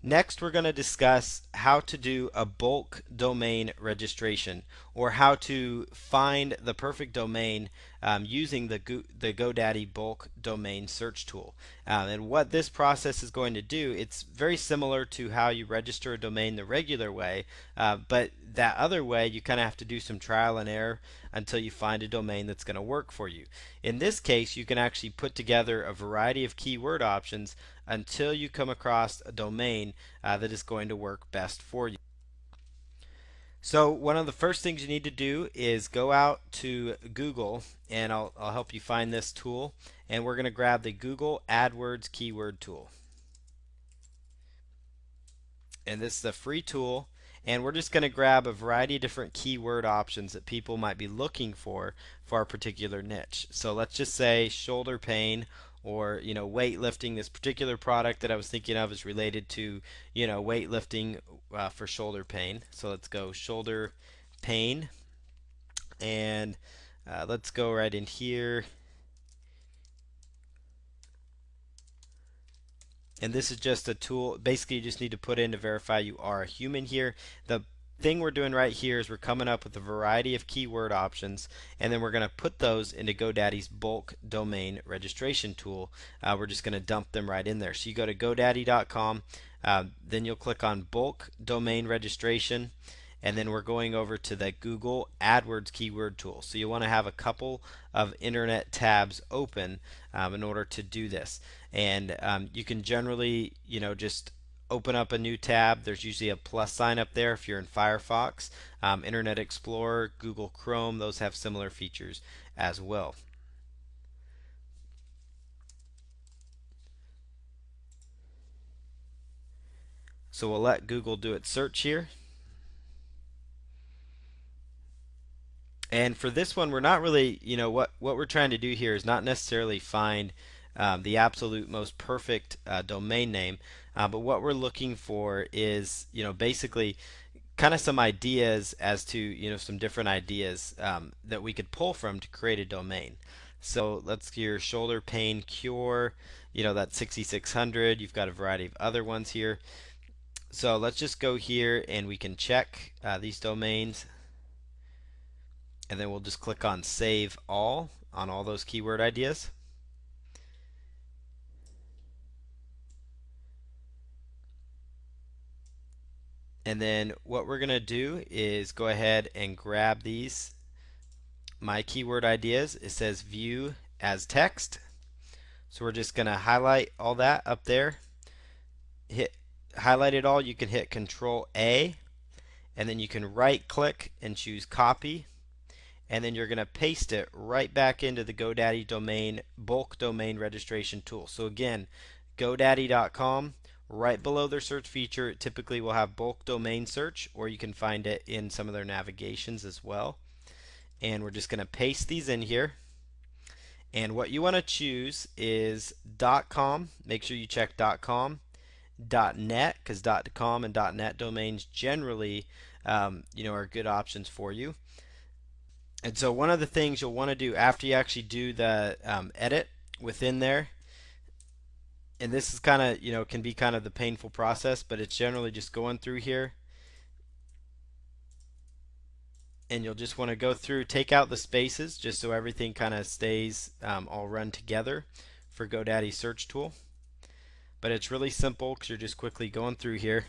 Next, we're going to discuss how to do a bulk domain registration, or how to find the perfect domain using the GoDaddy bulk domain search tool. And what this process is going to do, it's very similar to how you register a domain the regular way, but that other way you kind of have to do some trial and error until you find a domain that's going to work for you. In this case, you can actually put together a variety of keyword options until you come across a domain that is going to work best for you. So one of the first things you need to do is go out to Google, and I'll help you find this tool, and we're going to grab the Google AdWords keyword tool. And this is a free tool, and we're just going to grab a variety of different keyword options that people might be looking for our particular niche. So let's just say shoulder pain, or weightlifting. This particular product that I was thinking of is related to weightlifting for shoulder pain. So let's go shoulder pain, and let's go right in here. And this is just a tool. Basically, you just need to put in to verify you are a human here. The thing we're doing right here is we're coming up with a variety of keyword options, and then we're going to put those into GoDaddy's bulk domain registration tool. We're just going to dump them right in there. So you go to GoDaddy.com, then you'll click on bulk domain registration, and then we're going over to the Google AdWords keyword tool. So you want to have a couple of internet tabs open in order to do this. And you can generally, just open up a new tab. There's usually a plus sign up there if you're in Firefox. Internet Explorer, Google Chrome, those have similar features as well. So we'll let Google do its search here. And for this one, we're not really, what we're trying to do here is not necessarily find the absolute most perfect domain name, but what we're looking for is, basically kind of some ideas as to, some different ideas that we could pull from to create a domain. So let's hear shoulder pain cure, that's 6600. You've got a variety of other ones here. So let's just go here and we can check these domains, and then we'll just click on save all on all those keyword ideas. And then what we're going to do is go ahead and grab these my keyword ideas. It says view as text, so we're just going to highlight all that up there, hit highlight it all. You can hit Control A, and then you can right click and choose copy, and then you're going to paste it right back into the GoDaddy domain bulk domain registration tool. So again, GoDaddy.com, right below their search feature, it typically will have bulk domain search, or you can find it in some of their navigations as well. And we're just going to paste these in here. And what you want to choose is .com. Make sure you check .com, .net, because .com and .net domains generally are good options for you. And so one of the things you'll want to do after you actually do the edit within there, and this is kind of, can be kind of the painful process, but it's generally just going through here, and you'll just want to go through, take out the spaces just so everything kind of stays all run together for GoDaddy search tool. But it's really simple because you're just quickly going through here.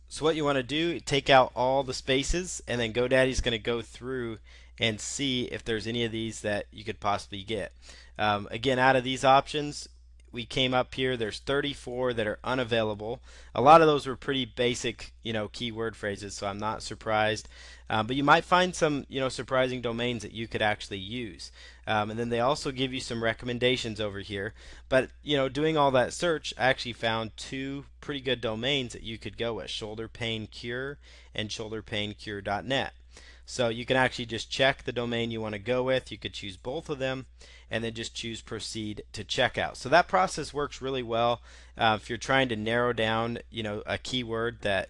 So what you want to do, take out all the spaces, and then GoDaddy's going to go through and see if there's any of these that you could possibly get. Again, out of these options, we came up here, there's 34 that are unavailable. A lot of those were pretty basic, keyword phrases, so I'm not surprised. But you might find some, surprising domains that you could actually use. And then they also give you some recommendations over here. But, doing all that search, I actually found two pretty good domains that you could go with, Shoulder Pain Cure and shoulderpaincure.net. So you can actually just check the domain you want to go with. You could choose both of them, and then just choose proceed to checkout. So that process works really well if you're trying to narrow down, a keyword that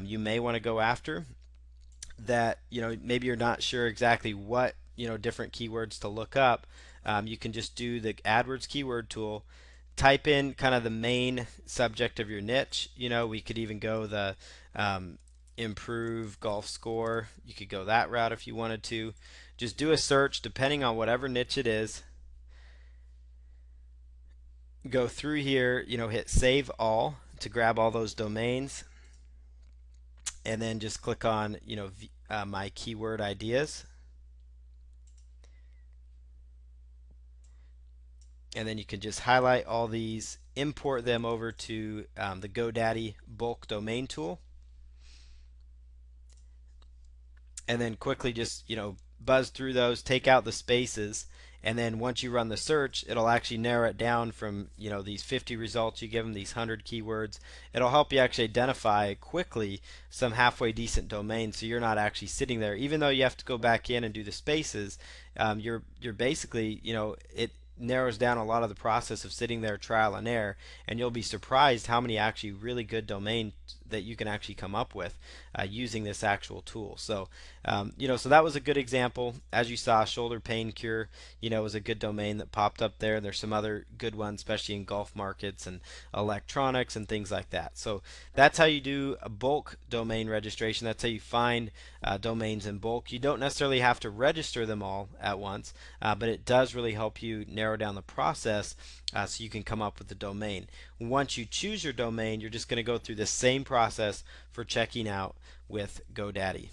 you may want to go after, that maybe you're not sure exactly what different keywords to look up. You can just do the AdWords keyword tool, type in kind of the main subject of your niche. We could even go the um, improve golf score. You could go that route if you wanted to. Just do a search depending on whatever niche it is. Go through here, hit save all to grab all those domains, and then just click on, my keyword ideas. And then you can just highlight all these, import them over to the GoDaddy bulk domain tool, and then quickly just buzz through those, take out the spaces, and then once you run the search, it'll actually narrow it down from these 50 results you give them, these 100 keywords. It'll help you actually identify quickly some halfway decent domains, so you're not actually sitting there. Even though you have to go back in and do the spaces, you're basically it narrows down a lot of the process of sitting there trial and error, and you'll be surprised how many actually really good domains that you can actually come up with using this actual tool. So so that was a good example. As you saw, shoulder pain cure was a good domain that popped up there. There's some other good ones, especially in golf markets and electronics and things like that. So that's how you do a bulk domain registration. That's how you find domains in bulk. You don't necessarily have to register them all at once, but it does really help you narrow down the process so you can come up with the domain. Once you choose your domain, you're just going to go through the same process for checking out with GoDaddy.